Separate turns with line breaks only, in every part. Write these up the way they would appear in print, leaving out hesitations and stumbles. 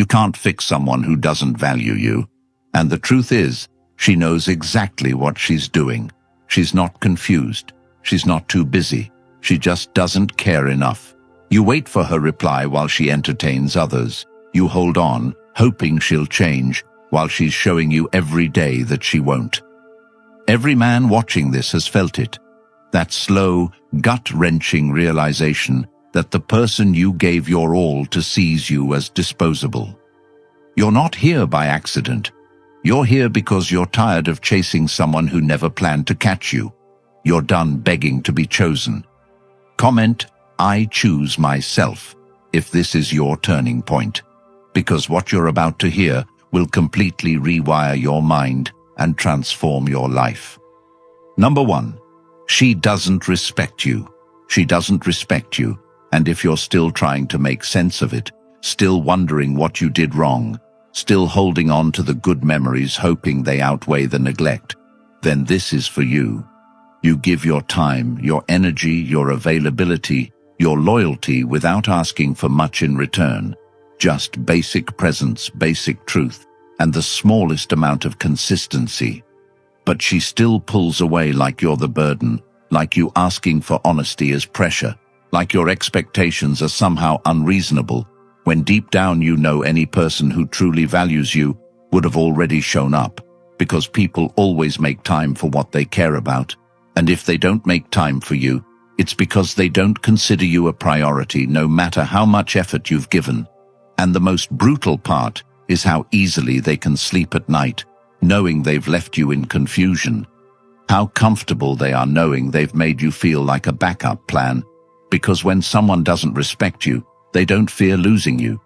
You can't fix someone who doesn't value you. And the truth is, she knows exactly what she's doing. She's not confused. She's not too busy. She just doesn't care enough. You wait for her reply while she entertains others. You hold on, hoping she'll change, while she's showing you every day that she won't. Every man watching this has felt it. That slow, gut-wrenching realization that the person you gave your all to sees you as disposable. You're not here by accident. You're here because you're tired of chasing someone who never planned to catch you. You're done begging to be chosen. Comment, "I choose myself," if this is your turning point, because what you're about to hear will completely rewire your mind and transform your life. Number 1, she doesn't respect you. She doesn't respect you, and if you're still trying to make sense of it, still wondering what you did wrong, still holding on to the good memories hoping they outweigh the neglect, then this is for you. You give your time, your energy, your availability, your loyalty without asking for much in return. Just basic presence, basic truth, and the smallest amount of consistency. But she still pulls away like you're the burden, like you asking for honesty is pressure, like your expectations are somehow unreasonable, when deep down you know any person who truly values you would have already shown up, because people always make time for what they care about. And if they don't make time for you, it's because they don't consider you a priority, no matter how much effort you've given. And the most brutal part is how easily they can sleep at night, knowing they've left you in confusion. How comfortable they are knowing they've made you feel like a backup plan, because when someone doesn't respect you, they don't fear losing you.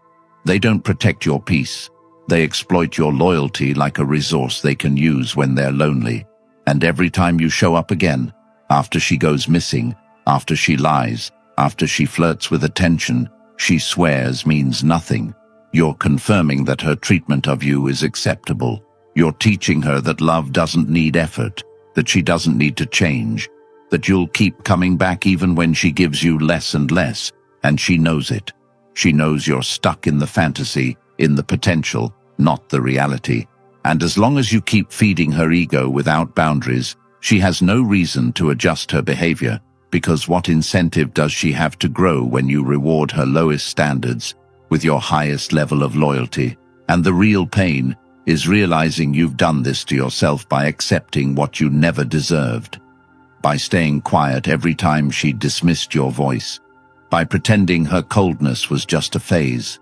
They don't protect your peace. They exploit your loyalty like a resource they can use when they're lonely. And every time you show up again, after she goes missing, after she lies, after she flirts with attention, she swears means nothing. You're confirming that her treatment of you is acceptable. You're teaching her that love doesn't need effort, that she doesn't need to change, that you'll keep coming back even when she gives you less and less, and she knows it. She knows you're stuck in the fantasy, in the potential, not the reality. And as long as you keep feeding her ego without boundaries, she has no reason to adjust her behavior, because what incentive does she have to grow when you reward her lowest standards with your highest level of loyalty? And the real pain is realizing you've done this to yourself by accepting what you never deserved, by staying quiet every time she dismissed your voice, by pretending her coldness was just a phase,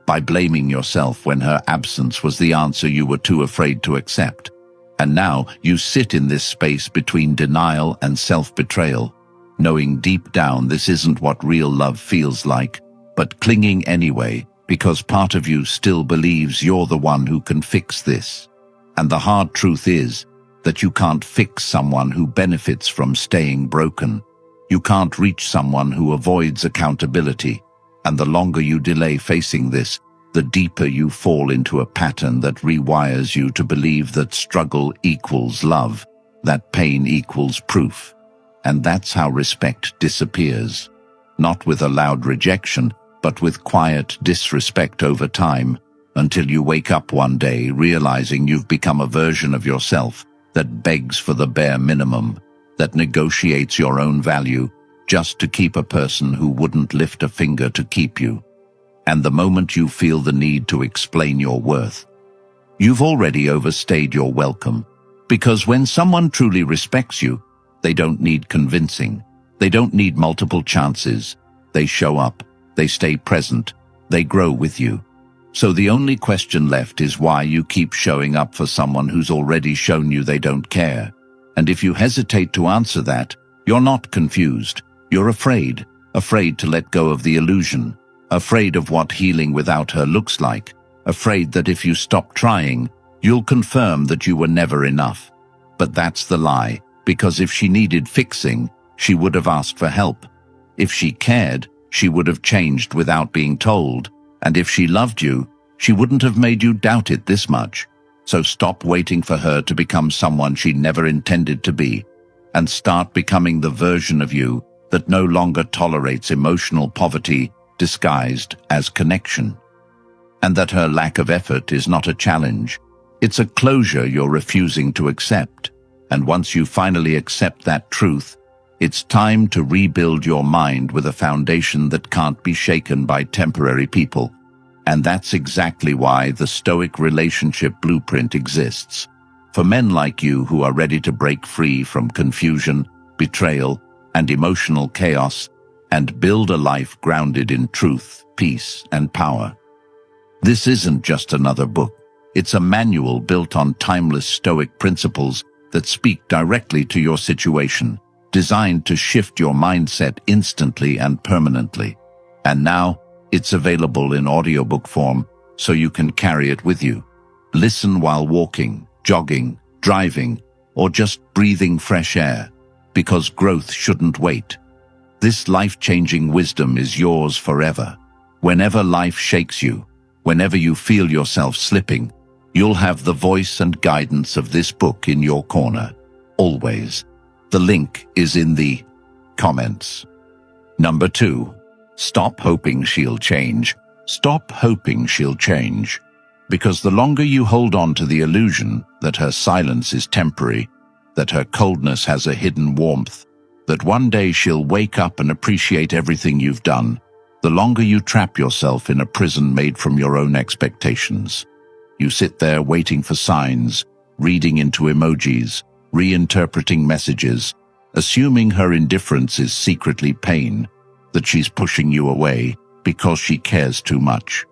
by blaming yourself when her absence was the answer you were too afraid to accept. And now you sit in this space between denial and self-betrayal, knowing deep down this isn't what real love feels like, but clinging anyway, because part of you still believes you're the one who can fix this. And the hard truth is that you can't fix someone who benefits from staying broken. You can't reach someone who avoids accountability. And the longer you delay facing this, the deeper you fall into a pattern that rewires you to believe that struggle equals love, that pain equals proof. And that's how respect disappears. Not with a loud rejection, but with quiet disrespect over time, until you wake up one day realizing you've become a version of yourself that begs for the bare minimum, that negotiates your own value just to keep a person who wouldn't lift a finger to keep you. And the moment you feel the need to explain your worth, you've already overstayed your welcome. Because when someone truly respects you, they don't need convincing. They don't need multiple chances. They show up. They stay present. They grow with you. So the only question left is why you keep showing up for someone who's already shown you they don't care. And if you hesitate to answer that, you're not confused. You're afraid to let go of the illusion, afraid of what healing without her looks like, afraid that if you stop trying, you'll confirm that you were never enough. But that's the lie, because if she needed fixing, she would have asked for help. If she cared, she would have changed without being told. And if she loved you, she wouldn't have made you doubt it this much. So stop waiting for her to become someone she never intended to be, and start becoming the version of you that no longer tolerates emotional poverty disguised as connection. and that her lack of effort is not a challenge. It's a closure you're refusing to accept. And once you finally accept that truth, it's time to rebuild your mind with a foundation that can't be shaken by temporary people. And that's exactly why the Stoic relationship blueprint exists. For men like you who are ready to break free from confusion, betrayal, and emotional chaos, and build a life grounded in truth, peace, and power. This isn't just another book. It's a manual built on timeless Stoic principles that speak directly to your situation, designed to shift your mindset instantly and permanently. And now, it's available in audiobook form, so you can carry it with you. Listen while walking, jogging, driving, or just breathing fresh air, because growth shouldn't wait. This life-changing wisdom is yours forever. Whenever life shakes you, whenever you feel yourself slipping, you'll have the voice and guidance of this book in your corner, always. The link is in the comments. Number 2. Stop hoping she'll change. Stop hoping she'll change. Because the longer you hold on to the illusion that her silence is temporary, that her coldness has a hidden warmth, that one day she'll wake up and appreciate everything you've done, the longer you trap yourself in a prison made from your own expectations. You sit there waiting for signs, reading into emojis, reinterpreting messages, assuming her indifference is secretly pain, that she's pushing you away because she cares too much,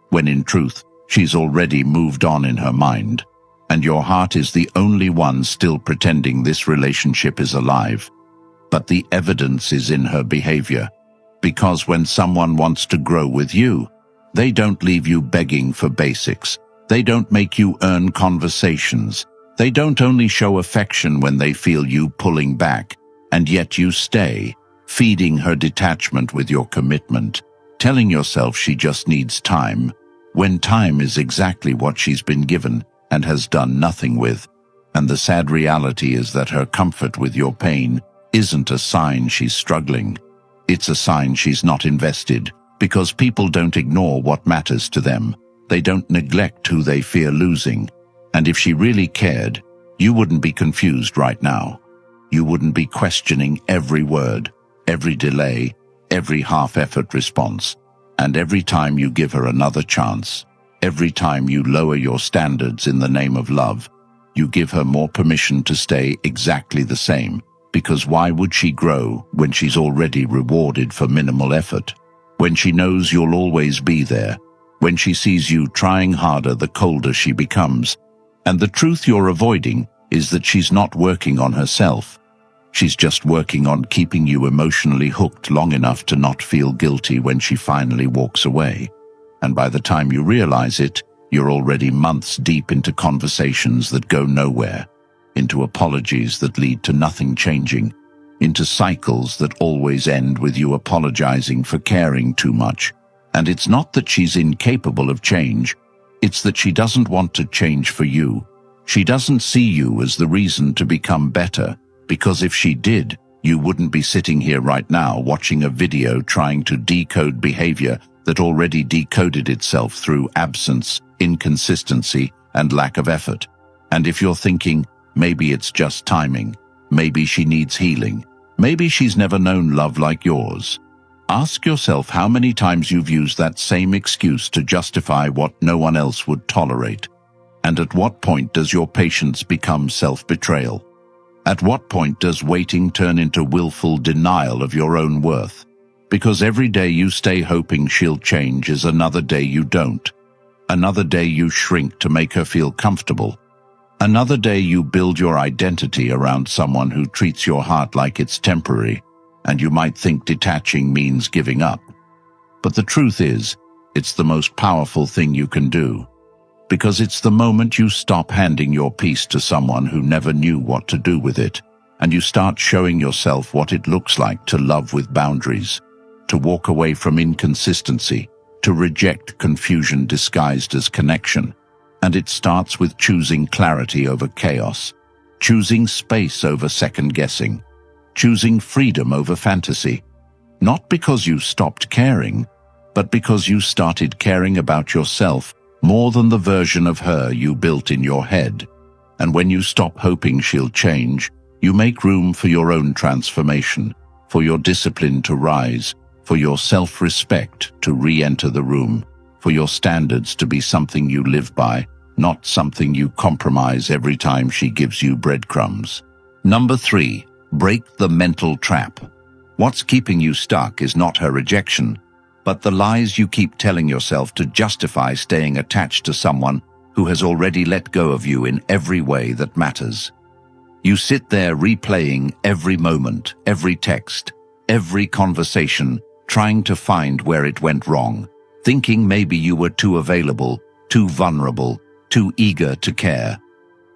when in truth, she's already moved on in her mind, and your heart is the only one still pretending this relationship is alive. But the evidence is in her behavior, because when someone wants to grow with you, they don't leave you begging for basics. They don't make you earn conversations. They don't only show affection when they feel you pulling back, and yet you stay, feeding her detachment with your commitment, telling yourself she just needs time, when time is exactly what she's been given and has done nothing with. And the sad reality is that her comfort with your pain isn't a sign she's struggling. It's a sign she's not invested, because people don't ignore what matters to them. They don't neglect who they fear losing. And if she really cared, you wouldn't be confused right now. You wouldn't be questioning every word, every delay, every half-effort response. And every time you give her another chance, every time you lower your standards in the name of love, you give her more permission to stay exactly the same. Because why would she grow when she's already rewarded for minimal effort? When she knows you'll always be there, when she sees you trying harder the colder she becomes. And the truth you're avoiding is that she's not working on herself. She's just working on keeping you emotionally hooked long enough to not feel guilty when she finally walks away. And by the time you realize it, you're already months deep into conversations that go nowhere, into apologies that lead to nothing changing, into cycles that always end with you apologizing for caring too much. And it's not that she's incapable of change, it's that she doesn't want to change for you. She doesn't see you as the reason to become better, because if she did, you wouldn't be sitting here right now watching a video trying to decode behavior that already decoded itself through absence, inconsistency, and lack of effort. And if you're thinking, maybe it's just timing, maybe she needs healing, maybe she's never known love like yours, ask yourself how many times you've used that same excuse to justify what no one else would tolerate. And at what point does your patience become self-betrayal? At what point does waiting turn into willful denial of your own worth? Because every day you stay hoping she'll change is another day you don't. Another day you shrink to make her feel comfortable. Another day you build your identity around someone who treats your heart like it's temporary, and you might think detaching means giving up. But the truth is, it's the most powerful thing you can do, because it's the moment you stop handing your peace to someone who never knew what to do with it, and you start showing yourself what it looks like to love with boundaries, to walk away from inconsistency, to reject confusion disguised as connection. And it starts with choosing clarity over chaos, choosing space over second-guessing, choosing freedom over fantasy. Not because you stopped caring, but because you started caring about yourself more than the version of her you built in your head. And when you stop hoping she'll change, you make room for your own transformation, for your discipline to rise, for your self-respect to re-enter the room, for your standards to be something you live by, not something you compromise every time she gives you breadcrumbs. Number 3, break the mental trap. What's keeping you stuck is not her rejection, but the lies you keep telling yourself to justify staying attached to someone who has already let go of you in every way that matters. You sit there replaying every moment, every text, every conversation, trying to find where it went wrong, thinking maybe you were too available, too vulnerable, too eager to care,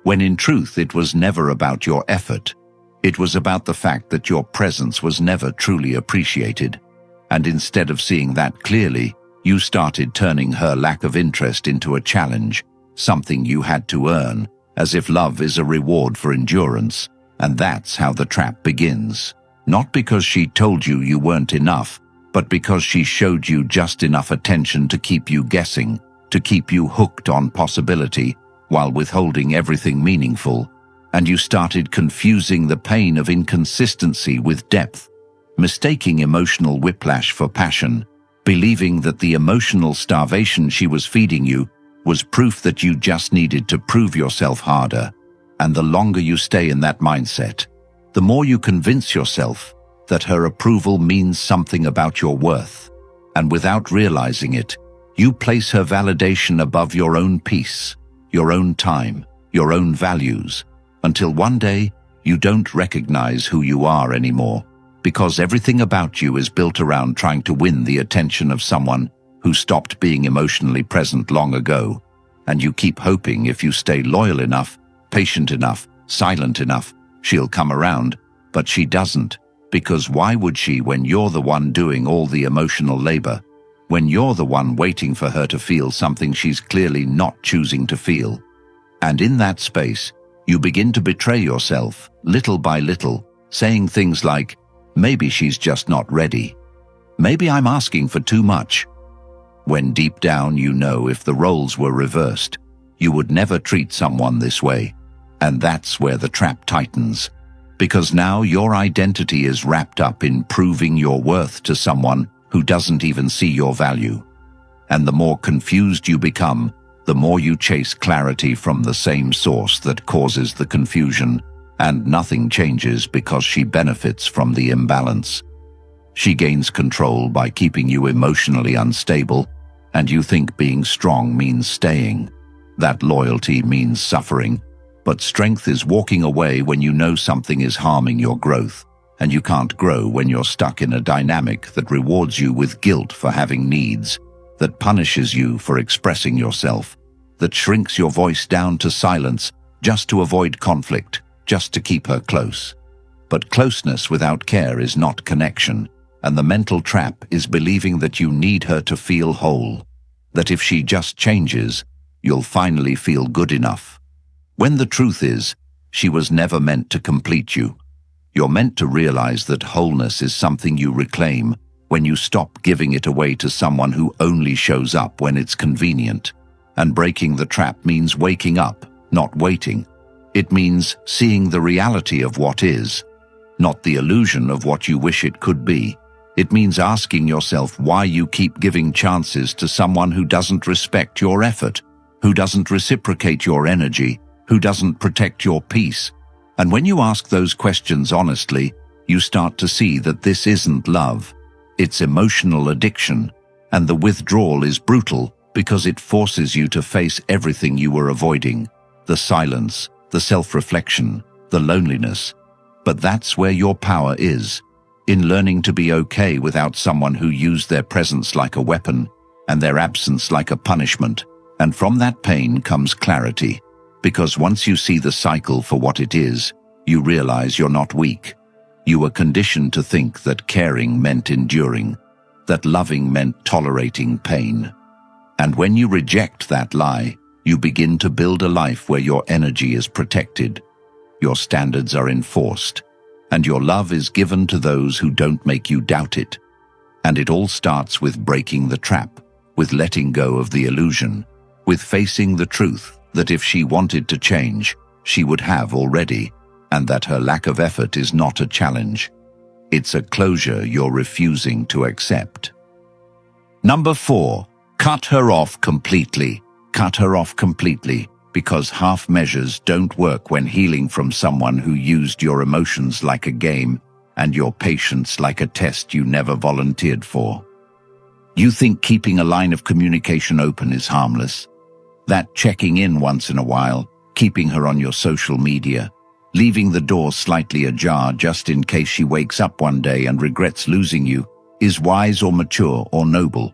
when in truth it was never about your effort. It was about the fact that your presence was never truly appreciated. And instead of seeing that clearly, you started turning her lack of interest into a challenge, something you had to earn, as if love is a reward for endurance. And that's how the trap begins. Not because she told you you weren't enough, but because she showed you just enough attention to keep you guessing, to keep you hooked on possibility, while withholding everything meaningful. And you started confusing the pain of inconsistency with depth, mistaking emotional whiplash for passion, believing that the emotional starvation she was feeding you was proof that you just needed to prove yourself harder. And the longer you stay in that mindset, the more you convince yourself that her approval means something about your worth. And without realizing it, you place her validation above your own peace, your own time, your own values, until one day you don't recognize who you are anymore, because everything about you is built around trying to win the attention of someone who stopped being emotionally present long ago. And you keep hoping if you stay loyal enough, patient enough, silent enough, she'll come around, but she doesn't. Because why would she when you're the one doing all the emotional labor? When you're the one waiting for her to feel something she's clearly not choosing to feel? And in that space, you begin to betray yourself, little by little, saying things like, maybe she's just not ready. Maybe I'm asking for too much. When deep down you know if the roles were reversed, you would never treat someone this way. And that's where the trap tightens. Because now your identity is wrapped up in proving your worth to someone who doesn't even see your value. And the more confused you become, the more you chase clarity from the same source that causes the confusion, and nothing changes because she benefits from the imbalance. She gains control by keeping you emotionally unstable, and you think being strong means staying. That loyalty means suffering, but strength is walking away when you know something is harming your growth, and you can't grow when you're stuck in a dynamic that rewards you with guilt for having needs, that punishes you for expressing yourself, that shrinks your voice down to silence just to avoid conflict, just to keep her close. But closeness without care is not connection, and the mental trap is believing that you need her to feel whole, that if she just changes, you'll finally feel good enough. When the truth is, she was never meant to complete you. You're meant to realize that wholeness is something you reclaim when you stop giving it away to someone who only shows up when it's convenient. And breaking the trap means waking up, not waiting. It means seeing the reality of what is, not the illusion of what you wish it could be. It means asking yourself why you keep giving chances to someone who doesn't respect your effort, who doesn't reciprocate your energy, who doesn't protect your peace. And when you ask those questions honestly, you start to see that this isn't love. It's emotional addiction, and the withdrawal is brutal because it forces you to face everything you were avoiding, the silence, the self-reflection, the loneliness. But that's where your power is, in learning to be okay without someone who used their presence like a weapon and their absence like a punishment. And from that pain comes clarity, because once you see the cycle for what it is, you realize you're not weak. You were conditioned to think that caring meant enduring, that loving meant tolerating pain. And when you reject that lie, you begin to build a life where your energy is protected, your standards are enforced, and your love is given to those who don't make you doubt it. And it all starts with breaking the trap, with letting go of the illusion, with facing the truth that if she wanted to change, she would have already, and that her lack of effort is not a challenge. It's a closure you're refusing to accept. Number 4, cut her off completely. Cut her off completely, because half measures don't work when healing from someone who used your emotions like a game and your patience like a test you never volunteered for. You think keeping a line of communication open is harmless? That checking in once in a while, keeping her on your social media, leaving the door slightly ajar just in case she wakes up one day and regrets losing you, is wise or mature or noble.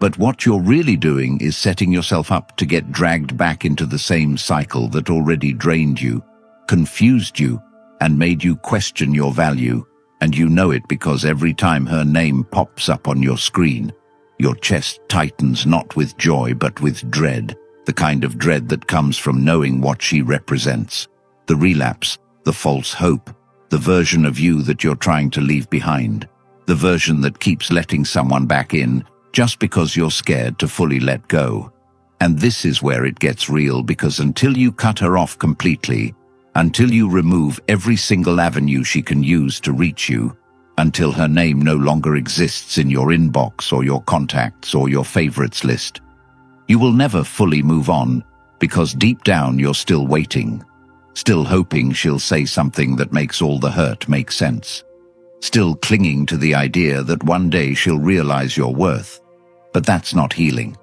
But what you're really doing is setting yourself up to get dragged back into the same cycle that already drained you, confused you, and made you question your value, and you know it because every time her name pops up on your screen, your chest tightens not with joy but with dread, the kind of dread that comes from knowing what she represents. The relapse, the false hope, the version of you that you're trying to leave behind, the version that keeps letting someone back in just because you're scared to fully let go. And this is where it gets real, because until you cut her off completely, until you remove every single avenue she can use to reach you, until her name no longer exists in your inbox or your contacts or your favorites list, you will never fully move on, because deep down you're still waiting, still hoping she'll say something that makes all the hurt make sense, still clinging to the idea that one day she'll realize your worth. But that's not healing.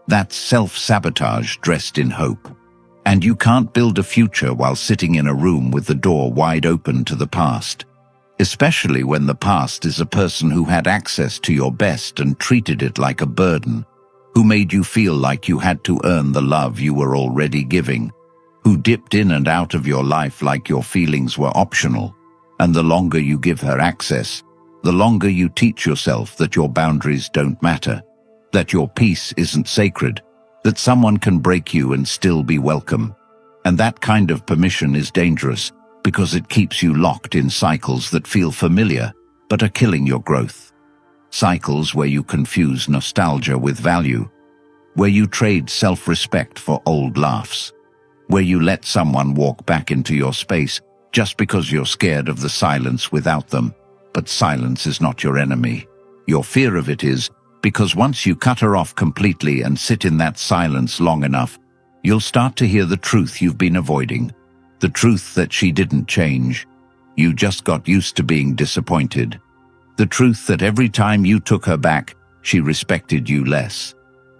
That's self-sabotage dressed in hope. And you can't build a future while sitting in a room with the door wide open to the past, especially when the past is a person who had access to your best and treated it like a burden, who made you feel like you had to earn the love you were already giving, who dipped in and out of your life like your feelings were optional. And the longer you give her access, the longer you teach yourself that your boundaries don't matter, that your peace isn't sacred, that someone can break you and still be welcome. And that kind of permission is dangerous, because it keeps you locked in cycles that feel familiar but are killing your growth. Cycles where you confuse nostalgia with value, where you trade self-respect for old laughs, where you let someone walk back into your space just because you're scared of the silence without them. But silence is not your enemy. Your fear of it is, because once you cut her off completely and sit in that silence long enough, you'll start to hear the truth you've been avoiding, the truth that she didn't change. You just got used to being disappointed. The truth that every time you took her back, she respected you less.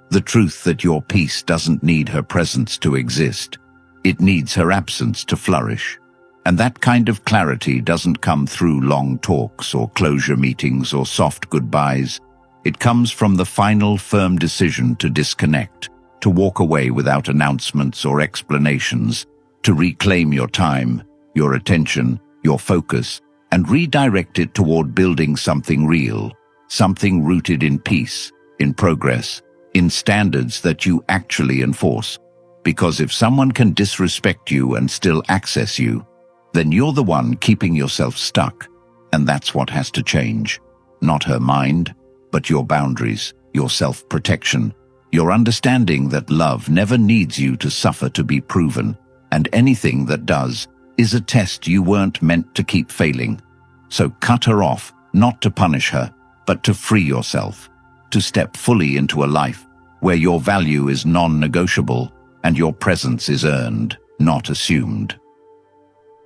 The truth that your peace doesn't need her presence to exist. It needs her absence to flourish. And that kind of clarity doesn't come through long talks or closure meetings or soft goodbyes. It comes from the final firm decision to disconnect, to walk away without announcements or explanations, to reclaim your time, your attention, your focus, and redirect it toward building something real, something rooted in peace, in progress, in standards that you actually enforce. Because if someone can disrespect you and still access you, then you're the one keeping yourself stuck, and that's what has to change. Not her mind, but your boundaries, your self-protection, your understanding that love never needs you to suffer to be proven, and anything that does is a test you weren't meant to keep failing. So cut her off, not to punish her, but to free yourself, to step fully into a life where your value is non-negotiable and your presence is earned, not assumed.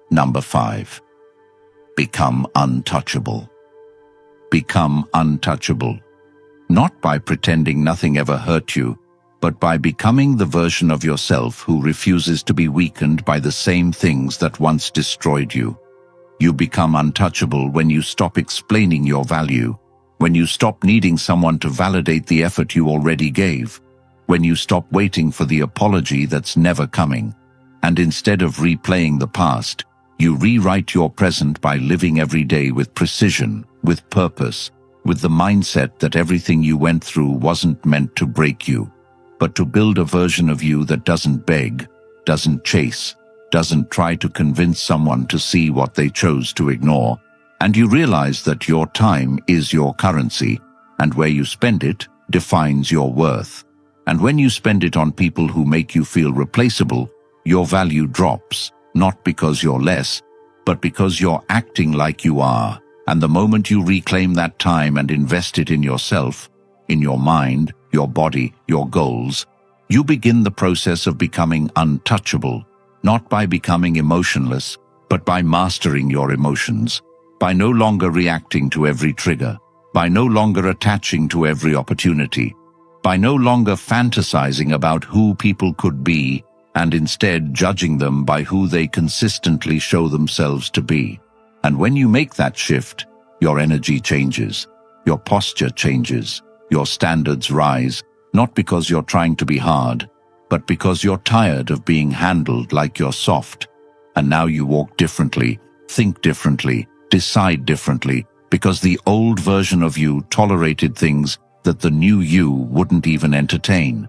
Number 5. Become untouchable. Become untouchable. Not by pretending nothing ever hurt you, but by becoming the version of yourself who refuses to be weakened by the same things that once destroyed you. You become untouchable when you stop explaining your value, when you stop needing someone to validate the effort you already gave, when you stop waiting for the apology that's never coming, and instead of replaying the past, you rewrite your present by living every day with precision, with purpose, with the mindset that everything you went through wasn't meant to break you, but to build a version of you that doesn't beg, doesn't chase, doesn't try to convince someone to see what they chose to ignore. And you realize that your time is your currency, and where you spend it defines your worth. And when you spend it on people who make you feel replaceable, your value drops, not because you're less, but because you're acting like you are. And the moment you reclaim that time and invest it in yourself, in your mind, your body, your goals, you begin the process of becoming untouchable, not by becoming emotionless, but by mastering your emotions, by no longer reacting to every trigger, by no longer attaching to every opportunity, by no longer fantasizing about who people could be, and instead judging them by who they consistently show themselves to be. And when you make that shift, your energy changes, your posture changes, your standards rise, not because you're trying to be hard, but because you're tired of being handled like you're soft. And now you walk differently, think differently, decide differently, because the old version of you tolerated things that the new you wouldn't even entertain.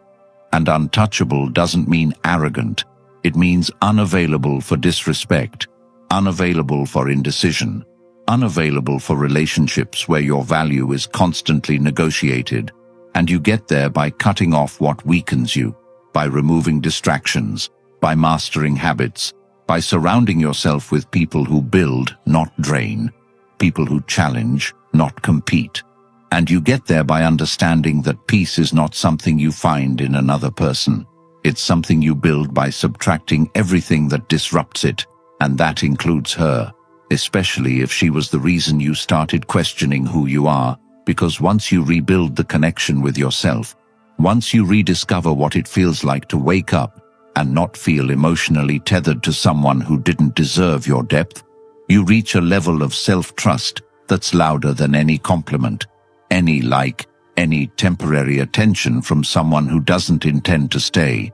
And untouchable doesn't mean arrogant. It means unavailable for disrespect, unavailable for indecision, unavailable for relationships where your value is constantly negotiated. And you get there by cutting off what weakens you, by removing distractions, by mastering habits, by surrounding yourself with people who build, not drain, people who challenge, not compete. And you get there by understanding that peace is not something you find in another person. It's something you build by subtracting everything that disrupts it, and that includes her, especially if she was the reason you started questioning who you are, because once you rebuild the connection with yourself, once you rediscover what it feels like to wake up and not feel emotionally tethered to someone who didn't deserve your depth, you reach a level of self-trust that's louder than any compliment, any like, any temporary attention from someone who doesn't intend to stay.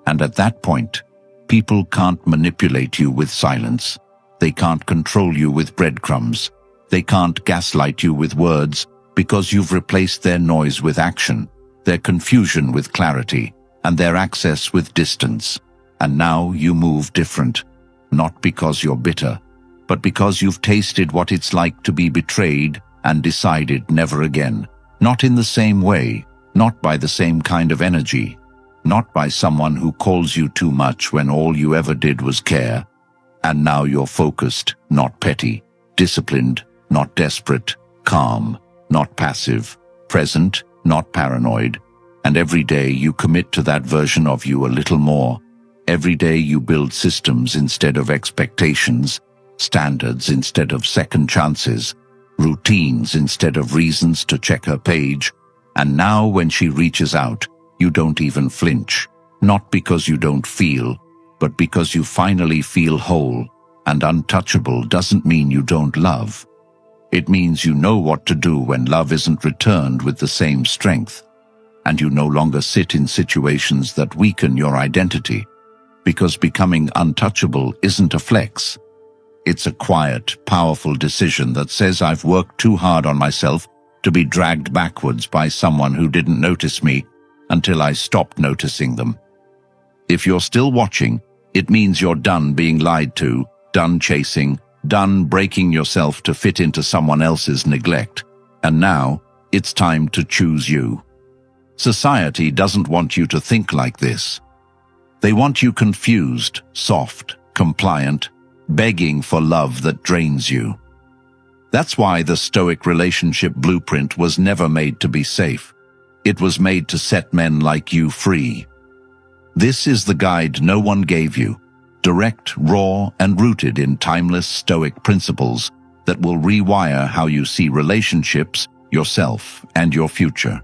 And at that point, people can't manipulate you with silence. They can't control you with breadcrumbs. They can't gaslight you with words, because you've replaced their noise with action, their confusion with clarity, and their access with distance. And now you move different, not because you're bitter, but because you've tasted what it's like to be betrayed and decided never again. Not in the same way, not by the same kind of energy, not by someone who calls you too much when all you ever did was care. And now you're focused, not petty, disciplined, not desperate, calm, not passive, present, not paranoid. And every day you commit to that version of you a little more. Every day you build systems instead of expectations, standards instead of second chances, routines instead of reasons to check her page. And now when she reaches out, you don't even flinch, not because you don't feel, but because you finally feel whole. And untouchable doesn't mean you don't love. It means you know what to do when love isn't returned with the same strength, and you no longer sit in situations that weaken your identity, because becoming untouchable isn't a flex. It's a quiet, powerful decision that says I've worked too hard on myself to be dragged backwards by someone who didn't notice me until I stopped noticing them. If you're still watching, it means you're done being lied to, done chasing, done breaking yourself to fit into someone else's neglect. And now, it's time to choose you. Society doesn't want you to think like this. They want you confused, soft, compliant, begging for love that drains you. That's why the Stoic relationship blueprint was never made to be safe. It was made to set men like you free. This is the guide no one gave you, direct, raw, and rooted in timeless Stoic principles that will rewire how you see relationships, yourself, and your future.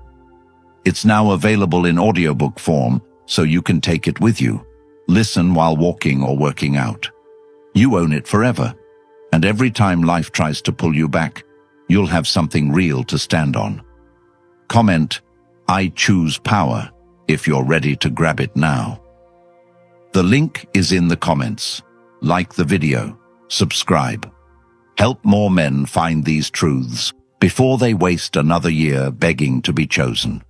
It's now available in audiobook form, so you can take it with you. Listen while walking or working out. You own it forever, and every time life tries to pull you back, you'll have something real to stand on. Comment, "I choose power," if you're ready to grab it now. The link is in the comments. Like the video, subscribe. Help more men find these truths before they waste another year begging to be chosen.